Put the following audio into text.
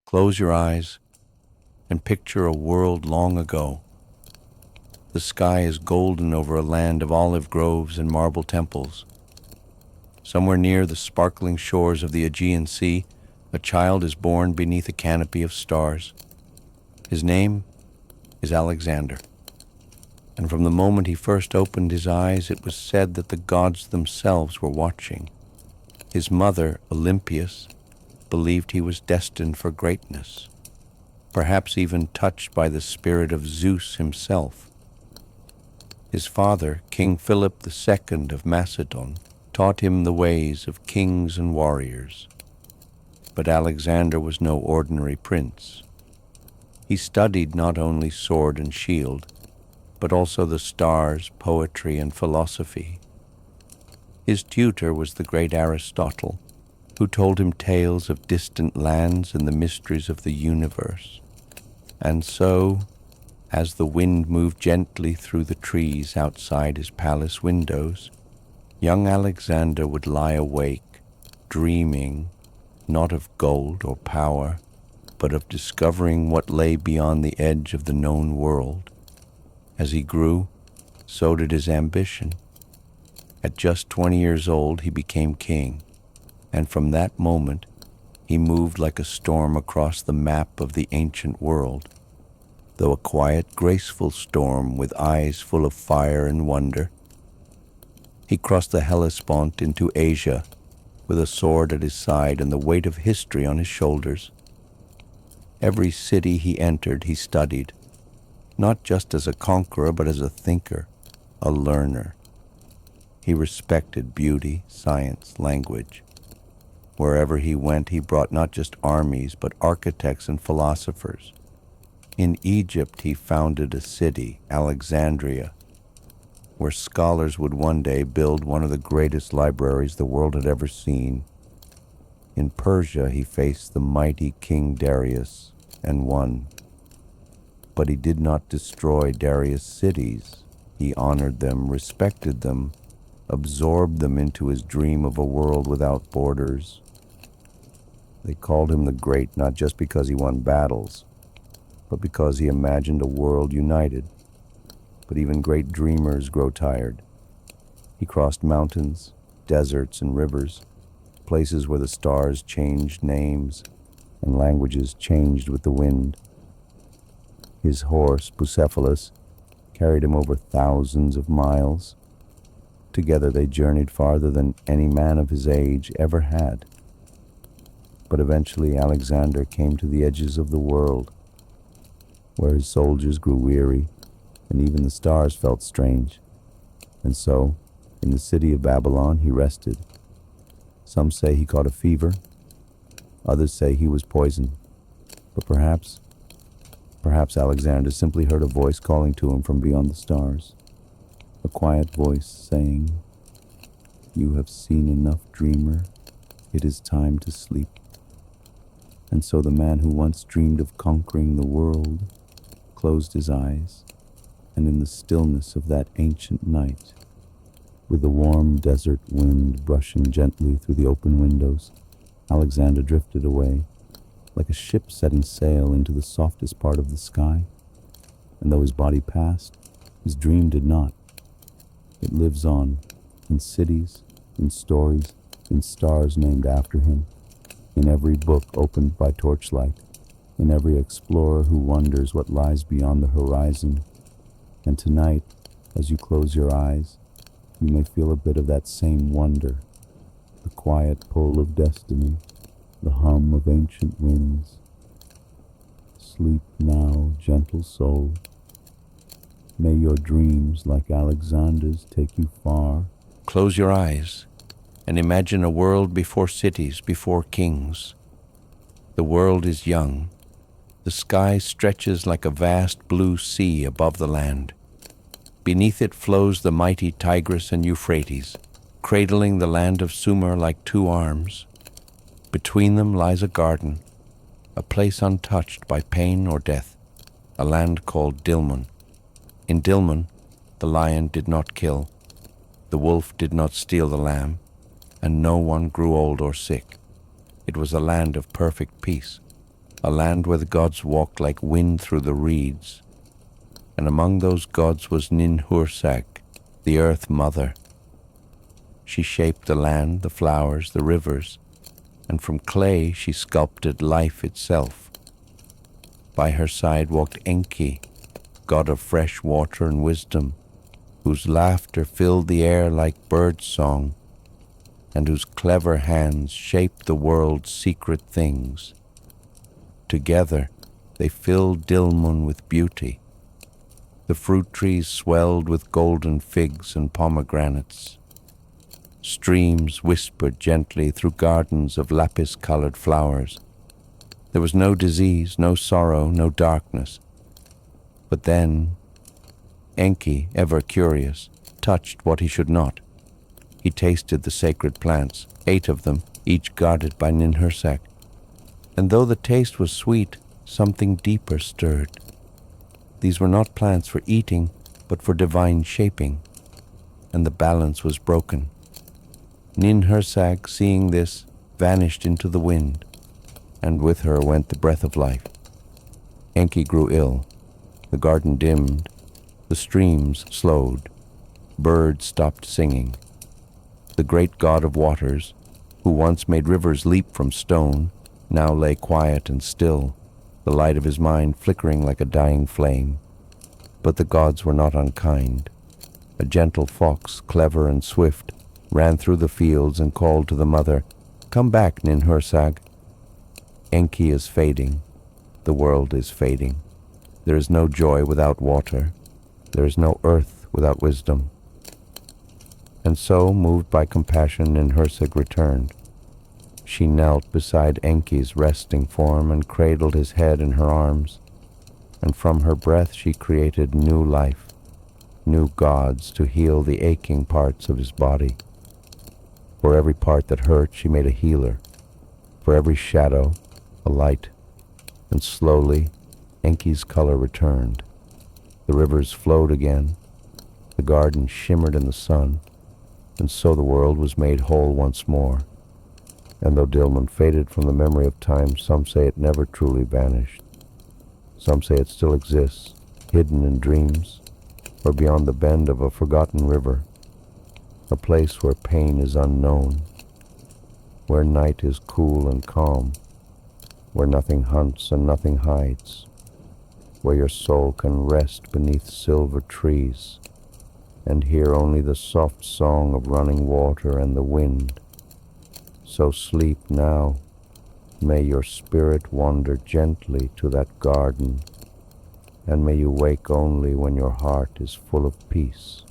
Close your eyes and picture a world long ago. The sky is golden over a land of olive groves and marble temples. Somewhere near the sparkling shores of the Aegean Sea, a child is born beneath a canopy of stars. His name is Alexander. And from the moment he first opened his eyes, it was said that the gods themselves were watching. His mother, Olympias, believed he was destined for greatness, perhaps even touched by the spirit of Zeus himself. His father, King Philip II of Macedon, taught him the ways of kings and warriors. But Alexander was no ordinary prince. He studied not only sword and shield, but also the stars, poetry, and philosophy. His tutor was the great Aristotle, who told him tales of distant lands and the mysteries of the universe. And so, as the wind moved gently through the trees outside his palace windows, young Alexander would lie awake, dreaming, not of gold or power, but of discovering what lay beyond the edge of the known world. As he grew, so did his ambition. At just 20 years old, he became king, and from that moment, he moved like a storm across the map of the ancient world, though a quiet, graceful storm with eyes full of fire and wonder. He crossed the Hellespont into Asia, with a sword at his side and the weight of history on his shoulders. Every city he entered, he studied, not just as a conqueror, but as a thinker, a learner. He respected beauty, science, language. Wherever he went, he brought not just armies, but architects and philosophers. In Egypt, he founded a city, Alexandria, where scholars would one day build one of the greatest libraries the world had ever seen. In Persia, he faced the mighty King Darius and won. But he did not destroy Darius' cities. He honored them, respected them, absorbed them into his dream of a world without borders. They called him the Great not just because he won battles, but because he imagined a world united. But even great dreamers grow tired. He crossed mountains, deserts, and rivers, places where the stars changed names and languages changed with the wind. His horse, Bucephalus, carried him over thousands of miles. Together they journeyed farther than any man of his age ever had. But eventually Alexander came to the edges of the world, where his soldiers grew weary, and even the stars felt strange. And so, in the city of Babylon, he rested. Some say he caught a fever, others say he was poisoned. But perhaps Alexander simply heard a voice calling to him from beyond the stars. A quiet voice saying, "You have seen enough, dreamer. It is time to sleep." And so the man who once dreamed of conquering the world closed his eyes, and in the stillness of that ancient night, with the warm desert wind brushing gently through the open windows, Alexander drifted away, like a ship setting sail into the softest part of the sky. And though his body passed, his dream did not. It lives on, in cities, in stories, in stars named after him, in every book opened by torchlight, in every explorer who wonders what lies beyond the horizon. And tonight, as you close your eyes, you may feel a bit of that same wonder, the quiet pull of destiny, the hum of ancient winds. Sleep now, gentle soul. May your dreams, like Alexander's, take you far. Close your eyes and imagine a world before cities, before kings. The world is young. The sky stretches like a vast blue sea above the land. Beneath it flows the mighty Tigris and Euphrates, cradling the land of Sumer like two arms. Between them lies a garden, a place untouched by pain or death, a land called Dilmun. In Dilmun, the lion did not kill, the wolf did not steal the lamb, and no one grew old or sick. It was a land of perfect peace. a land where the gods walked like wind through the reeds, and among those gods was Ninhursag, the Earth Mother. She shaped the land, the flowers, the rivers, and from clay she sculpted life itself. By her side walked Enki, god of fresh water and wisdom, whose laughter filled the air like bird song, and whose clever hands shaped the world's secret things. Together they filled Dilmun with beauty. The fruit trees swelled with golden figs and pomegranates. Streams whispered gently through gardens of lapis-colored flowers. There was no disease, no sorrow, no darkness. But then Enki, ever curious, touched what he should not. He tasted the sacred plants, 8 of them, each guarded by Ninhursag. And though the taste was sweet, something deeper stirred. These were not plants for eating, but for divine shaping, and the balance was broken. Ninhursag, seeing this, vanished into the wind, and with her went the breath of life. Enki grew ill, the garden dimmed, the streams slowed, birds stopped singing. The great god of waters, who once made rivers leap from stone, now lay quiet and still, the light of his mind flickering like a dying flame. But the gods were not unkind. A gentle fox, clever and swift, ran through the fields and called to the mother, "Come back, Ninhursag. Enki is fading. The world is fading. There is no joy without water. There is no earth without wisdom." And so, moved by compassion, Ninhursag returned. She knelt beside Enki's resting form and cradled his head in her arms, and from her breath she created new life, new gods to heal the aching parts of his body. For every part that hurt she made a healer, for every shadow a light, and slowly Enki's color returned. The rivers flowed again, the garden shimmered in the sun, and so the world was made whole once more. And though Dilmun faded from the memory of time, some say it never truly vanished. Some say it still exists, hidden in dreams, or beyond the bend of a forgotten river, a place where pain is unknown, where night is cool and calm, where nothing hunts and nothing hides, where your soul can rest beneath silver trees and hear only the soft song of running water and the wind. So sleep now. May your spirit wander gently to that garden, and may you wake only when your heart is full of peace.